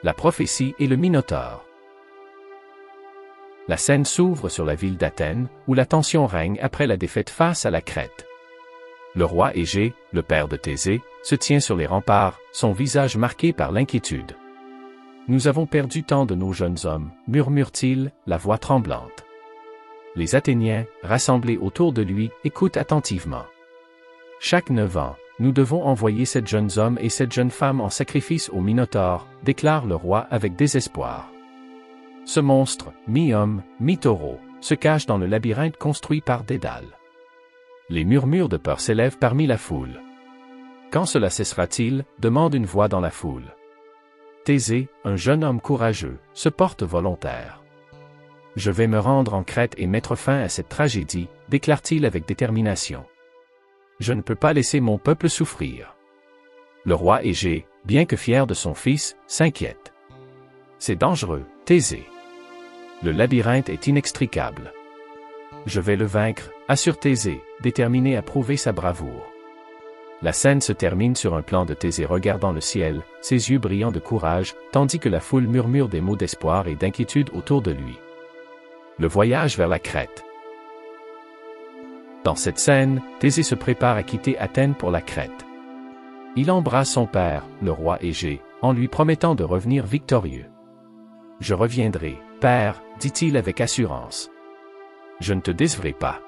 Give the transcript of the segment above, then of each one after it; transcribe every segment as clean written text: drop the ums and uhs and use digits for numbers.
La prophétie et le Minotaure. La scène s'ouvre sur la ville d'Athènes, où la tension règne après la défaite face à la Crète. Le roi Égée, le père de Thésée, se tient sur les remparts, son visage marqué par l'inquiétude. « Nous avons perdu tant de nos jeunes hommes », murmure-t-il, la voix tremblante. Les Athéniens, rassemblés autour de lui, écoutent attentivement. « Chaque 9 ans, nous devons envoyer 7 jeunes hommes et 7 jeunes femmes en sacrifice au Minotaure, déclare le roi avec désespoir. Ce monstre, mi-homme, mi-taureau, se cache dans le labyrinthe construit par Dédale. Les murmures de peur s'élèvent parmi la foule. Quand cela cessera-t-il, demande une voix dans la foule. Thésée, un jeune homme courageux, se porte volontaire. Je vais me rendre en Crète et mettre fin à cette tragédie, déclare-t-il avec détermination. Je ne peux pas laisser mon peuple souffrir. Le roi Égée, bien que fier de son fils, s'inquiète. C'est dangereux, Thésée. Le labyrinthe est inextricable. Je vais le vaincre, assure Thésée, déterminé à prouver sa bravoure. La scène se termine sur un plan de Thésée regardant le ciel, ses yeux brillants de courage, tandis que la foule murmure des mots d'espoir et d'inquiétude autour de lui. Le voyage vers la Crète. Dans cette scène, Thésée se prépare à quitter Athènes pour la Crète. Il embrasse son père, le roi Égée, en lui promettant de revenir victorieux. « Je reviendrai, père, dit-il avec assurance. Je ne te décevrai pas. »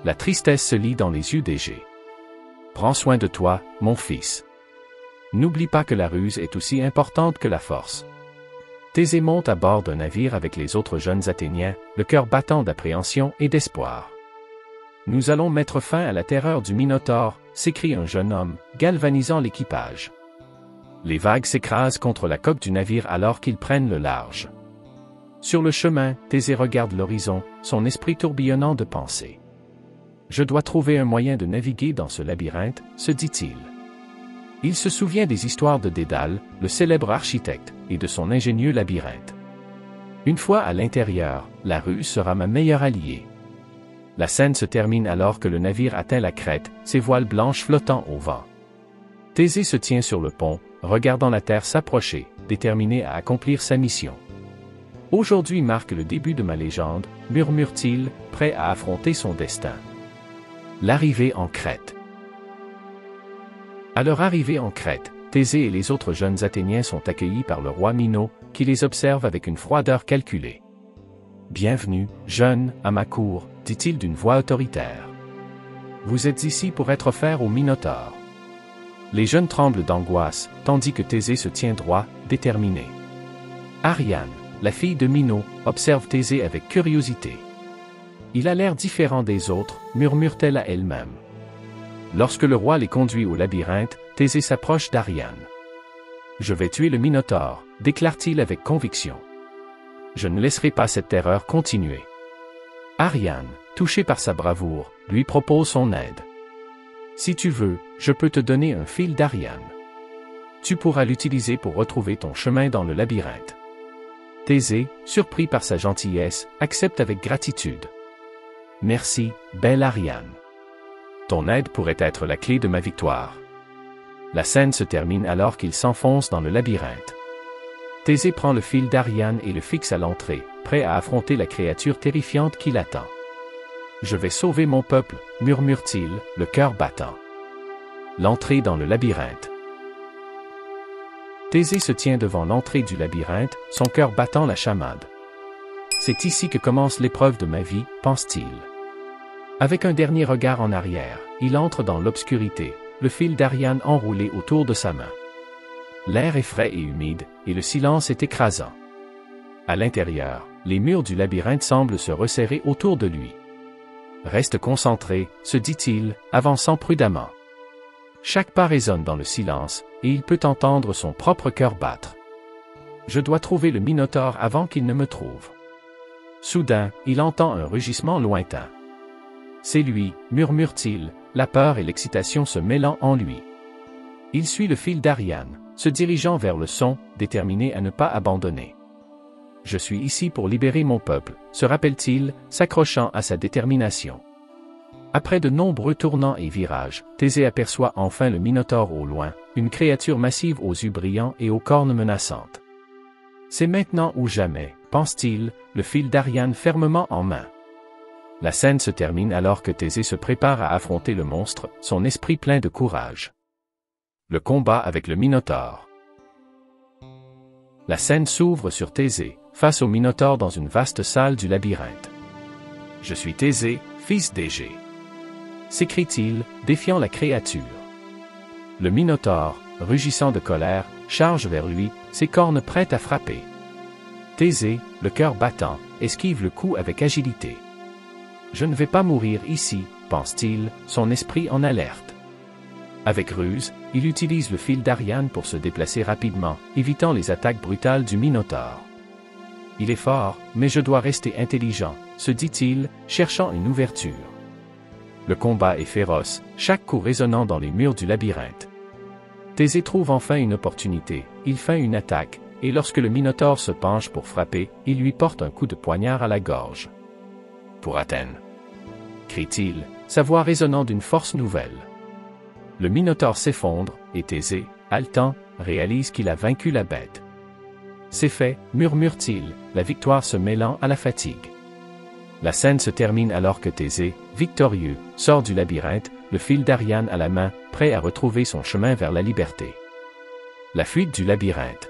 La tristesse se lit dans les yeux d'Égée. « Prends soin de toi, mon fils. N'oublie pas que la ruse est aussi importante que la force. » Thésée monte à bord d'un navire avec les autres jeunes Athéniens, le cœur battant d'appréhension et d'espoir. « Nous allons mettre fin à la terreur du Minotaure, » s'écrie un jeune homme, galvanisant l'équipage. Les vagues s'écrasent contre la coque du navire alors qu'ils prennent le large. Sur le chemin, Thésée regarde l'horizon, son esprit tourbillonnant de pensées. « Je dois trouver un moyen de naviguer dans ce labyrinthe, » se dit-il. Il se souvient des histoires de Dédale, le célèbre architecte, et de son ingénieux labyrinthe. Une fois à l'intérieur, la ruse sera ma meilleure alliée. La scène se termine alors que le navire atteint la Crète, ses voiles blanches flottant au vent. Thésée se tient sur le pont, regardant la terre s'approcher, déterminé à accomplir sa mission. « Aujourd'hui marque le début de ma légende, » murmure-t-il, prêt à affronter son destin. L'arrivée en Crète. À leur arrivée en Crète, Thésée et les autres jeunes Athéniens sont accueillis par le roi Minos, qui les observe avec une froideur calculée. « Bienvenue, jeunes, à ma cour, » dit-il d'une voix autoritaire. « Vous êtes ici pour être offerts au Minotaure. » Les jeunes tremblent d'angoisse, tandis que Thésée se tient droit, déterminé. Ariane, la fille de Minos, observe Thésée avec curiosité. « Il a l'air différent des autres, » murmure-t-elle à elle-même. Lorsque le roi les conduit au labyrinthe, Thésée s'approche d'Ariane. « Je vais tuer le Minotaure, » déclare-t-il avec conviction. « Je ne laisserai pas cette terreur continuer. » Ariane, touchée par sa bravoure, lui propose son aide. « Si tu veux, je peux te donner un fil d'Ariane. Tu pourras l'utiliser pour retrouver ton chemin dans le labyrinthe. » Thésée, surpris par sa gentillesse, accepte avec gratitude. « Merci, belle Ariane. Ton aide pourrait être la clé de ma victoire. » La scène se termine alors qu'il s'enfonce dans le labyrinthe. Thésée prend le fil d'Ariane et le fixe à l'entrée, prêt à affronter la créature terrifiante qui l'attend. « Je vais sauver mon peuple, » murmure-t-il, le cœur battant. L'entrée dans le labyrinthe. Thésée se tient devant l'entrée du labyrinthe, son cœur battant la chamade. « C'est ici que commence l'épreuve de ma vie, » pense-t-il. Avec un dernier regard en arrière, il entre dans l'obscurité, le fil d'Ariane enroulé autour de sa main. L'air est frais et humide, et le silence est écrasant. À l'intérieur, les murs du labyrinthe semblent se resserrer autour de lui. « Reste concentré, » se dit-il, avançant prudemment. Chaque pas résonne dans le silence, et il peut entendre son propre cœur battre. « Je dois trouver le Minotaure avant qu'il ne me trouve. » Soudain, il entend un rugissement lointain. « C'est lui, » murmure-t-il, la peur et l'excitation se mêlant en lui. Il suit le fil d'Ariane, se dirigeant vers le son, déterminé à ne pas abandonner. « Je suis ici pour libérer mon peuple », se rappelle-t-il, s'accrochant à sa détermination. Après de nombreux tournants et virages, Thésée aperçoit enfin le Minotaure au loin, une créature massive aux yeux brillants et aux cornes menaçantes. C'est maintenant ou jamais, pense-t-il, le fil d'Ariane fermement en main. La scène se termine alors que Thésée se prépare à affronter le monstre, son esprit plein de courage. Le combat avec le Minotaure. La scène s'ouvre sur Thésée, face au Minotaure dans une vaste salle du labyrinthe. « Je suis Thésée, fils d'Égée », s'écrie-t-il, défiant la créature. Le Minotaure, rugissant de colère, charge vers lui, ses cornes prêtes à frapper. Thésée, le cœur battant, esquive le coup avec agilité. « Je ne vais pas mourir ici », pense-t-il, son esprit en alerte. Avec ruse, il utilise le fil d'Ariane pour se déplacer rapidement, évitant les attaques brutales du Minotaure. Il est fort, mais je dois rester intelligent, se dit-il, cherchant une ouverture. Le combat est féroce, chaque coup résonnant dans les murs du labyrinthe. Thésée trouve enfin une opportunité, il feint une attaque, et lorsque le Minotaure se penche pour frapper, il lui porte un coup de poignard à la gorge. « Pour Athènes !» crie-t-il, sa voix résonnant d'une force nouvelle. Le Minotaure s'effondre, et Thésée, haletant, réalise qu'il a vaincu la bête. « C'est fait », murmure-t-il, la victoire se mêlant à la fatigue. La scène se termine alors que Thésée, victorieux, sort du labyrinthe, le fil d'Ariane à la main, prêt à retrouver son chemin vers la liberté. La fuite du labyrinthe.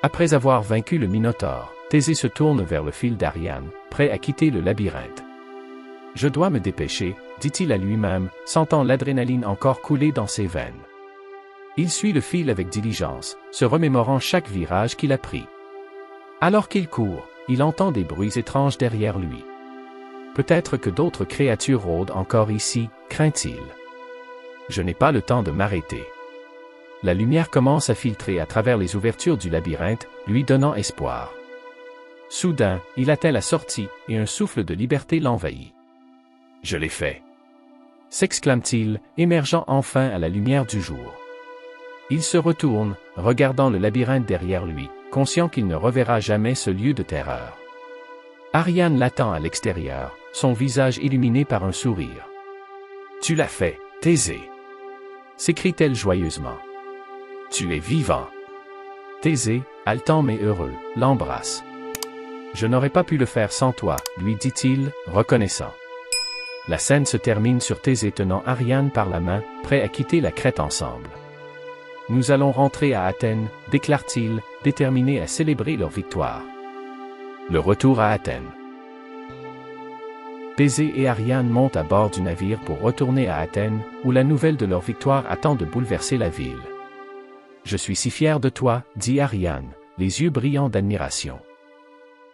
Après avoir vaincu le Minotaure, Thésée se tourne vers le fil d'Ariane, prêt à quitter le labyrinthe. « Je dois me dépêcher », dit-il à lui-même, sentant l'adrénaline encore couler dans ses veines. Il suit le fil avec diligence, se remémorant chaque virage qu'il a pris. Alors qu'il court, il entend des bruits étranges derrière lui. Peut-être que d'autres créatures rôdent encore ici, craint-il. Je n'ai pas le temps de m'arrêter. La lumière commence à filtrer à travers les ouvertures du labyrinthe, lui donnant espoir. Soudain, il atteint la sortie, et un souffle de liberté l'envahit. « Je l'ai fait !» s'exclame-t-il, émergeant enfin à la lumière du jour. Il se retourne, regardant le labyrinthe derrière lui, conscient qu'il ne reverra jamais ce lieu de terreur. Ariane l'attend à l'extérieur, son visage illuminé par un sourire. « Tu l'as fait, Thésée !» s'écrie-t-elle joyeusement. « Tu es vivant !» Thésée, haletant mais heureux, l'embrasse. « Je n'aurais pas pu le faire sans toi, » lui dit-il, reconnaissant. La scène se termine sur Thésée tenant Ariane par la main, prêt à quitter la Crète ensemble. « Nous allons rentrer à Athènes, » déclare-t-il, déterminé à célébrer leur victoire. Le retour à Athènes. Thésée et Ariane montent à bord du navire pour retourner à Athènes, où la nouvelle de leur victoire attend de bouleverser la ville. « Je suis si fier de toi, » dit Ariane, les yeux brillants d'admiration.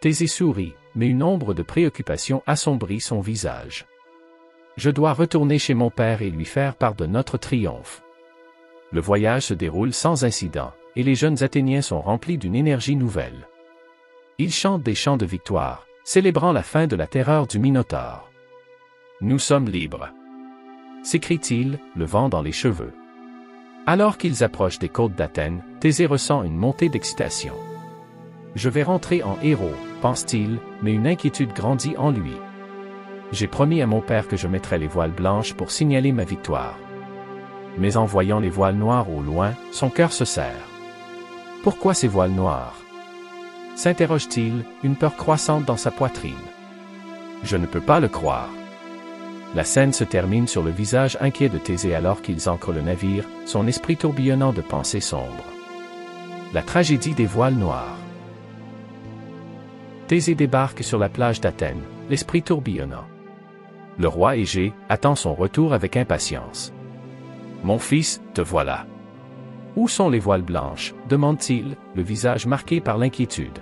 Thésée sourit, mais une ombre de préoccupation assombrit son visage. « Je dois retourner chez mon père et lui faire part de notre triomphe. » Le voyage se déroule sans incident, et les jeunes Athéniens sont remplis d'une énergie nouvelle. Ils chantent des chants de victoire, célébrant la fin de la terreur du Minotaure. « Nous sommes libres !» s'écrie-t-il, le vent dans les cheveux. Alors qu'ils approchent des côtes d'Athènes, Thésée ressent une montée d'excitation. « Je vais rentrer en héros », pense-t-il, mais une inquiétude grandit en lui. « J'ai promis à mon père que je mettrais les voiles blanches pour signaler ma victoire. » Mais en voyant les voiles noires au loin, son cœur se serre. « Pourquoi ces voiles noires ?» s'interroge-t-il, une peur croissante dans sa poitrine. « Je ne peux pas le croire. » La scène se termine sur le visage inquiet de Thésée alors qu'ils ancrent le navire, son esprit tourbillonnant de pensées sombres. La tragédie des voiles noirs. Thésée débarque sur la plage d'Athènes, l'esprit tourbillonnant. Le roi Égée attend son retour avec impatience. « Mon fils, te voilà. »« Où sont les voiles blanches ?» demande-t-il, le visage marqué par l'inquiétude.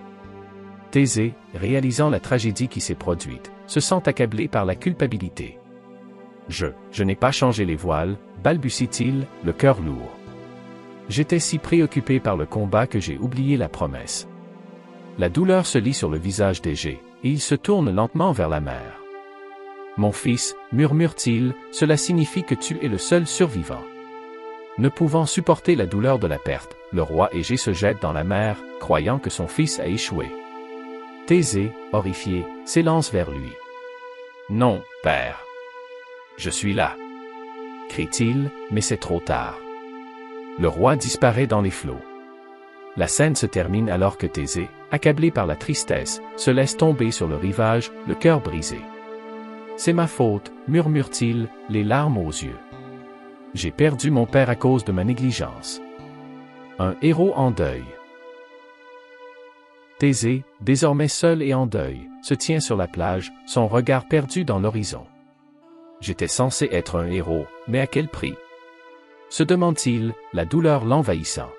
Thésée, réalisant la tragédie qui s'est produite, se sent accablé par la culpabilité. « Je n'ai pas changé les voiles, » balbutie-t-il, le cœur lourd. « J'étais si préoccupé par le combat que j'ai oublié la promesse. » La douleur se lit sur le visage d'Égée, et il se tourne lentement vers la mer. « Mon fils, » murmure-t-il, « cela signifie que tu es le seul survivant. » Ne pouvant supporter la douleur de la perte, le roi Égée se jette dans la mer, croyant que son fils a échoué. Thésée, horrifié, s'élance vers lui. « Non, père. Je suis là. » crie-t-il, mais c'est trop tard. Le roi disparaît dans les flots. La scène se termine alors que Thésée, accablé par la tristesse, se laisse tomber sur le rivage, le cœur brisé. « C'est ma faute, murmure-t-il, les larmes aux yeux. J'ai perdu mon père à cause de ma négligence. » Un héros en deuil. Thésée, désormais seul et en deuil, se tient sur la plage, son regard perdu dans l'horizon. « J'étais censé être un héros, mais à quel prix ?» se demande-t-il, la douleur l'envahissant.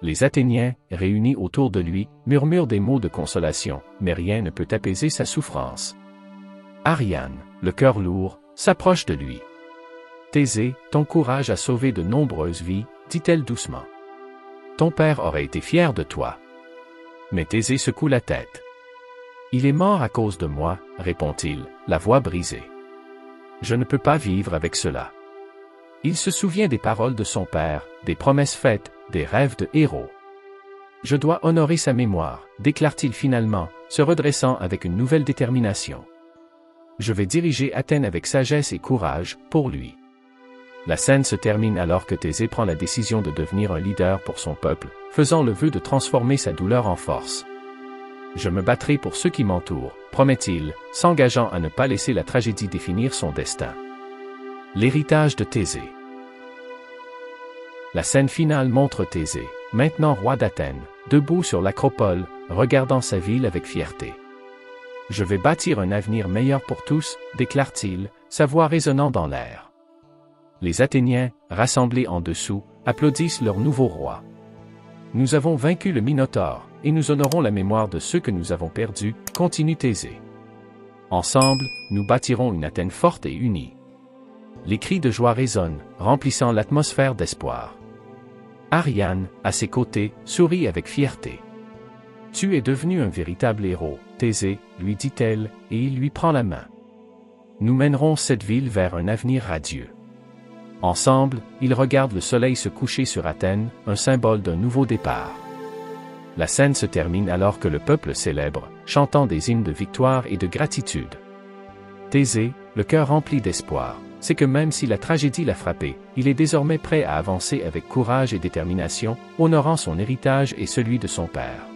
Les Athéniens, réunis autour de lui, murmurent des mots de consolation, mais rien ne peut apaiser sa souffrance. Ariane, le cœur lourd, s'approche de lui. « Thésée, ton courage a sauvé de nombreuses vies, dit-elle doucement. Ton père aurait été fier de toi. » Mais Thésée secoue la tête. « Il est mort à cause de moi, répond-il, la voix brisée. Je ne peux pas vivre avec cela. » Il se souvient des paroles de son père, des promesses faites, des rêves de héros. « Je dois honorer sa mémoire, déclare-t-il finalement, se redressant avec une nouvelle détermination. Je vais diriger Athènes avec sagesse et courage, pour lui. » La scène se termine alors que Thésée prend la décision de devenir un leader pour son peuple, faisant le vœu de transformer sa douleur en force. « Je me battrai pour ceux qui m'entourent, promet-il, s'engageant à ne pas laisser la tragédie définir son destin. L'héritage de Thésée. La scène finale montre Thésée, maintenant roi d'Athènes, debout sur l'acropole, regardant sa ville avec fierté. « Je vais bâtir un avenir meilleur pour tous, déclare-t-il, sa voix résonnant dans l'air. Les Athéniens, rassemblés en dessous, applaudissent leur nouveau roi. « Nous avons vaincu le Minotaure, et nous honorons la mémoire de ceux que nous avons perdus, continue Thésée. Ensemble, nous bâtirons une Athènes forte et unie. » Les cris de joie résonnent, remplissant l'atmosphère d'espoir. Ariane, à ses côtés, sourit avec fierté. « Tu es devenu un véritable héros, Thésée, lui dit-elle, et il lui prend la main. Nous mènerons cette ville vers un avenir radieux. » Ensemble, ils regardent le soleil se coucher sur Athènes, un symbole d'un nouveau départ. La scène se termine alors que le peuple célèbre, chantant des hymnes de victoire et de gratitude. Thésée, le cœur rempli d'espoir, sait que même si la tragédie l'a frappé, il est désormais prêt à avancer avec courage et détermination, honorant son héritage et celui de son père.